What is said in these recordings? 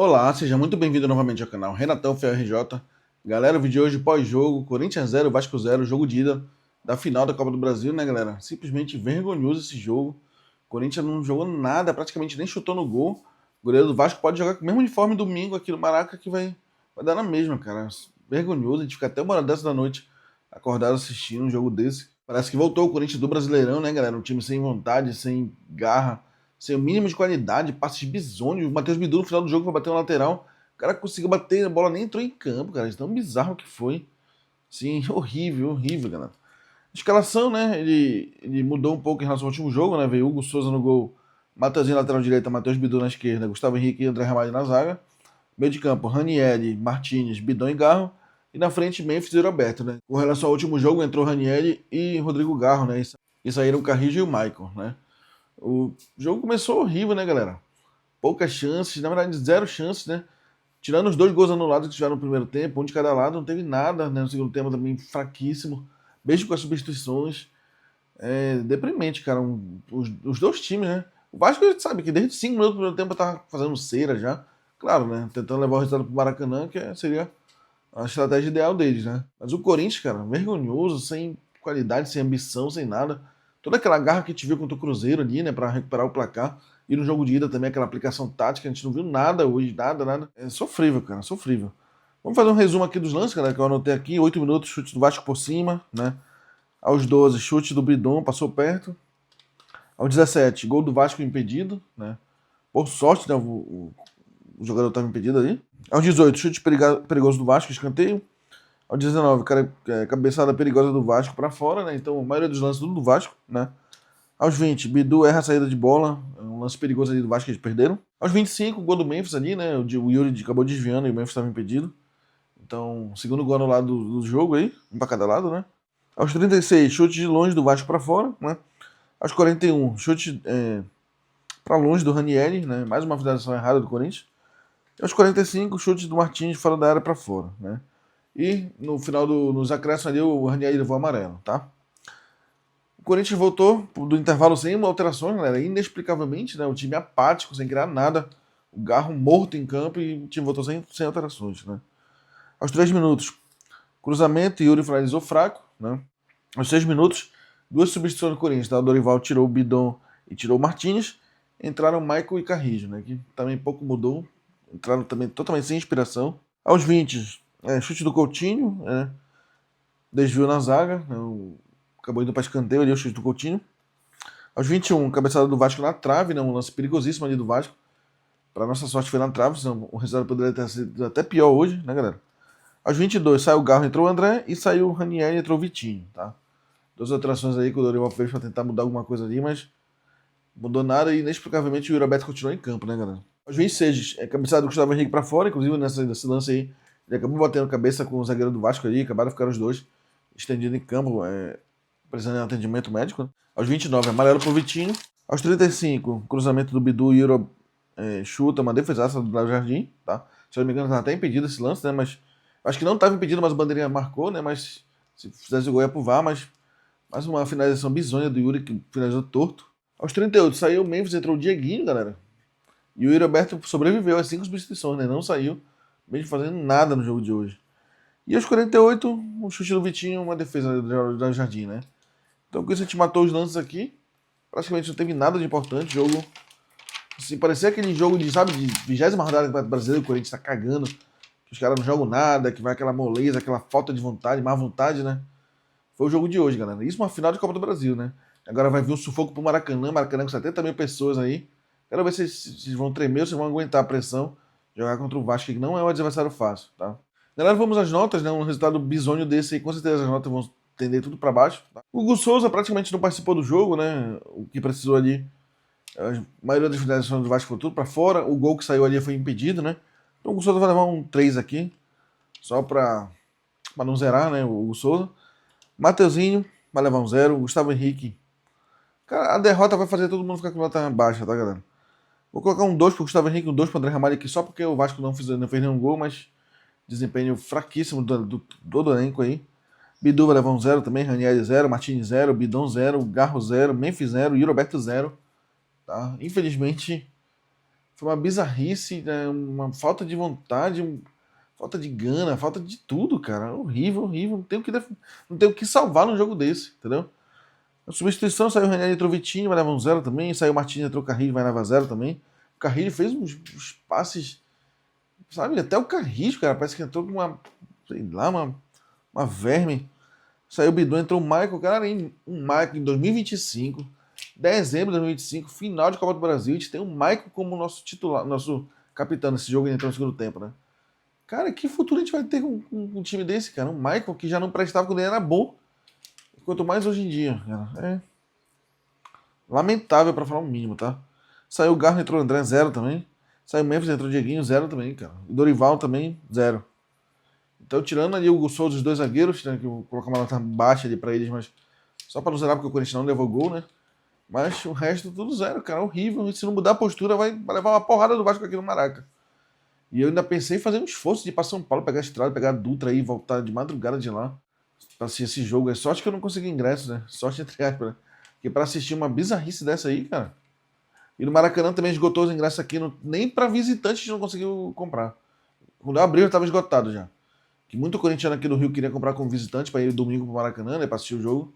Olá, seja muito bem-vindo novamente ao canal Renatão FRJ. Galera, o vídeo de hoje pós-jogo, Corinthians 0, Vasco 0, jogo de ida da final da Copa do Brasil, né, galera? Simplesmente vergonhoso esse jogo. O Corinthians não jogou nada, praticamente nem chutou no gol. O goleiro do Vasco pode jogar com o mesmo uniforme domingo aqui no Maraca que vai dar na mesma, cara. Vergonhoso, a gente fica até uma hora dessa da noite acordado assistindo um jogo desse. Parece que voltou o Corinthians do Brasileirão, né, galera? Um time sem vontade, sem garra, sem o mínimo de qualidade, passes bizonhos. O Matheus Bidu no final do jogo foi bater uma lateral. O cara conseguiu bater, a bola nem entrou em campo, cara. Isso é tão bizarro que foi. Sim, horrível, horrível, galera. Escalação, né? Ele mudou um pouco em relação ao último jogo, né? Veio Hugo Souza no gol, Matheusinho na lateral direita, Matheus Bidu na esquerda, Gustavo Henrique e André Ramalho na zaga. Meio de campo, Ranieri, Martinez, Bidão e Garro. E na frente, Memphis e Roberto, né? Com relação ao último jogo, entrou Ranieri e Rodrigo Garro, né? E saíram o Carrijo e o Michael, né? O jogo começou horrível, né, galera? Poucas chances, na verdade, zero chances, né? Tirando os dois gols anulados que tiveram no primeiro tempo, um de cada lado, não teve nada, né? No segundo tempo também fraquíssimo, mesmo com as substituições. É deprimente, cara. Os dois times, né? O Vasco, a gente sabe que desde 5 minutos do primeiro tempo tá fazendo cera já. Claro, né? Tentando levar o resultado pro Maracanã, seria a estratégia ideal deles, né? Mas o Corinthians, cara, vergonhoso, sem qualidade, sem ambição, sem nada. Toda aquela garra que a gente viu contra o Cruzeiro ali, né, pra recuperar o placar. E no jogo de ida também, aquela aplicação tática, a gente não viu nada hoje, nada, nada. É sofrível, cara, sofrível. Vamos fazer um resumo aqui dos lances, galera, que eu anotei aqui. 8 minutos, chute do Vasco por cima, né? Aos 12, chute do Bidon, passou perto. Aos 17, gol do Vasco impedido, né? Por sorte, né, o jogador estava impedido ali. Aos 18, chute perigoso do Vasco, escanteio. Aos 19, cabeçada perigosa do Vasco para fora, né? Então a maioria dos lances tudo do Vasco, né? Aos 20, Bidu erra a saída de bola, um lance perigoso ali do Vasco que eles perderam. Aos 25, gol do Memphis ali, né? O Yuri acabou desviando e o Memphis estava impedido. Então, segundo gol anulado do jogo aí, um para cada lado, né? Aos 36, chute de longe do Vasco para fora, né? Aos 41, chute para longe do Ranieri, né? Mais uma finalização errada do Corinthians. E aos 45, chute do Martins fora da área para fora, né? E no final nos acréscimos ali, o Ranieri levou amarelo, tá? O Corinthians voltou do intervalo sem alterações, galera. Inexplicavelmente, né? O time apático, sem criar nada. O Garro morto em campo e o time voltou sem alterações, né? Aos 3 minutos, cruzamento, Yuri finalizou fraco, né? Aos 6 minutos, duas substituições do Corinthians, tá? O Dorival tirou o Bidon e tirou o Martins. Entraram Michael e Carrijo, né? Que também pouco mudou. Entraram também totalmente sem inspiração. Aos 20, chute do Coutinho, né? Desviou na zaga, né? Acabou indo para escanteio ali o chute do Coutinho. Aos 21, cabeçada do Vasco na trave, né? Um lance perigosíssimo ali do Vasco. Para nossa sorte foi na trave, senão o resultado poderia ter sido até pior hoje, né, galera? Aos 22, saiu o Garro, entrou o André, e saiu o Ranieri e entrou o Vitinho, tá? Duas alterações aí que o Dorival fez para tentar mudar alguma coisa ali, mas mudou nada e inexplicavelmente o Yuri Alberto continuou em campo, né, galera? Aos 26, cabeçada do Gustavo Henrique para fora, inclusive nesse lance aí, ele acabou batendo cabeça com o zagueiro do Vasco ali, acabaram ficando os dois estendidos em campo, precisando de atendimento médico, né? Aos 29, amarelo pro Vitinho. Aos 35, cruzamento do Bidu e Yuri chuta uma defesaça do Léo Jardim, tá? Se eu não me engano, tá até impedido esse lance, né? Mas acho que não estava impedido, mas o bandeirinha marcou, né? Mas se fizesse o gol ia pro VAR, mas mais uma finalização bizonha do Yuri, que finalizou torto. Aos 38, saiu o Memphis, entrou o Dieguinho, galera. E o Yuri Alberto sobreviveu às 5 substituições, né? Não saiu, mesmo fazendo nada no jogo de hoje. E aos 48, um chute do Vitinho, uma defesa do Jardim, né? Então com isso a gente matou os lances aqui. Praticamente não teve nada de importante. Jogo. Assim, parecia aquele jogo de, sabe, de 20ª rodada do Brasileiro, que o Corinthians tá cagando, que os caras não jogam nada, que vai aquela moleza, aquela falta de vontade, má vontade, né? Foi o jogo de hoje, galera. Isso uma final de Copa do Brasil, né? Agora vai vir um sufoco pro Maracanã, Maracanã com 70 mil pessoas aí. Quero ver se vão tremer ou se vão aguentar a pressão. Jogar contra o Vasco, que não é um adversário fácil, tá? Galera, vamos às notas, né? Um resultado bizonho desse aí, com certeza as notas vão tender tudo para baixo. Tá? O Hugo Souza praticamente não participou do jogo, né? O que precisou ali, a maioria das finalizações do Vasco foi tudo para fora. O gol que saiu ali foi impedido, né? Então o Hugo Souza vai levar um 3 aqui, só para não zerar, né? O Hugo Souza. Mateuzinho vai levar um 0. Gustavo Henrique. Cara, a derrota vai fazer todo mundo ficar com nota baixa, tá, galera? Vou colocar um 2 pro Gustavo Henrique, um 2 pro André Ramalho aqui, só porque o Vasco não fez nenhum gol, mas desempenho fraquíssimo do elenco aí. Bidu vai levar um 0 também, Ranieri 0, Martins 0, Bidon 0, Garro 0, Memphis 0, Yuri Alberto 0. Tá? Infelizmente, Foi uma bizarrice, né? Uma falta de vontade, falta de gana, falta de tudo, cara. Horrível, horrível. Não tem o que salvar num jogo desse, entendeu? A substituição saiu o René, entrou o Vitinho, vai levar um 0 também. Saiu o Martins, entrou o Carrilho, vai levar 0 também. O Carrilho fez uns passes, sabe? Até o Carrilho, cara, parece que entrou com sei lá, uma verme. Saiu o Bidu, entrou o Michael, cara, um Michael em 2025, dezembro de 2025, final de Copa do Brasil. A gente tem o Michael como nosso titular, nosso capitão nesse jogo e entrou no segundo tempo, né? Cara, que futuro a gente vai ter com um time desse, cara? Um Michael que já não prestava quando ele era bom. Quanto mais hoje em dia, cara. É lamentável, pra falar o mínimo, tá? Saiu o Garro, entrou o André, 0 também. Saiu o Memphis, entrou o Dieguinho, 0 também, cara. E Dorival também, 0. Então, tirando ali o Souza dos dois zagueiros, né, que eu vou colocar uma nota baixa ali pra eles, mas só pra não zerar, porque o Corinthians não levou gol, né? Mas o resto tudo 0, cara. Horrível. E se não mudar a postura, vai levar uma porrada do Vasco aqui no Maraca. E eu ainda pensei em fazer um esforço de ir pra São Paulo, pegar a estrada, pegar a Dutra aí e voltar de madrugada de lá pra assistir esse jogo. É sorte que eu não consegui ingresso, né? Sorte entre aspas, né? Porque pra assistir uma bizarrice dessa aí, cara. E no Maracanã também esgotou os ingressos aqui, nem pra visitantes não conseguiu comprar. Quando eu abri, já tava esgotado já. Que muito corintiano aqui do Rio queria comprar como visitante pra ir domingo pro Maracanã, né? Pra assistir o jogo.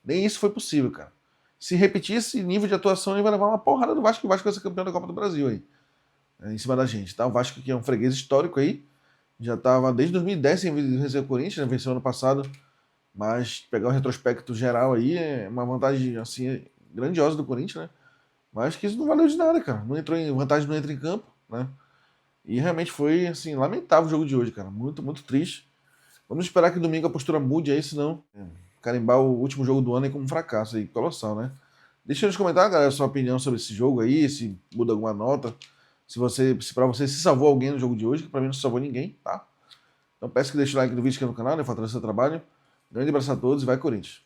Nem isso foi possível, cara. Se repetir esse nível de atuação, ele vai levar uma porrada do Vasco, que o Vasco vai ser campeão da Copa do Brasil aí. Em cima da gente, tá? O Vasco que é um freguês histórico aí. Já estava desde 2010 sem vencer o Corinthians, né? Venceu ano passado. Mas pegar o retrospecto geral aí é uma vantagem assim grandiosa do Corinthians, né? Mas que isso não valeu de nada, cara. Não entrou em vantagem, não entra em campo, né? E realmente foi assim lamentável o jogo de hoje, cara. Muito, muito triste. Vamos esperar que domingo a postura mude aí, senão carimbar o último jogo do ano aí como um fracasso aí, colossal, né? Deixa nos comentários, galera, a sua opinião sobre esse jogo aí, se muda alguma nota, se para você se salvou alguém no jogo de hoje, que pra mim não se salvou ninguém, tá? Então peço que deixe o like no vídeo aqui no canal, né? Fortaleça o seu trabalho. Grande abraço a todos e vai Corinthians!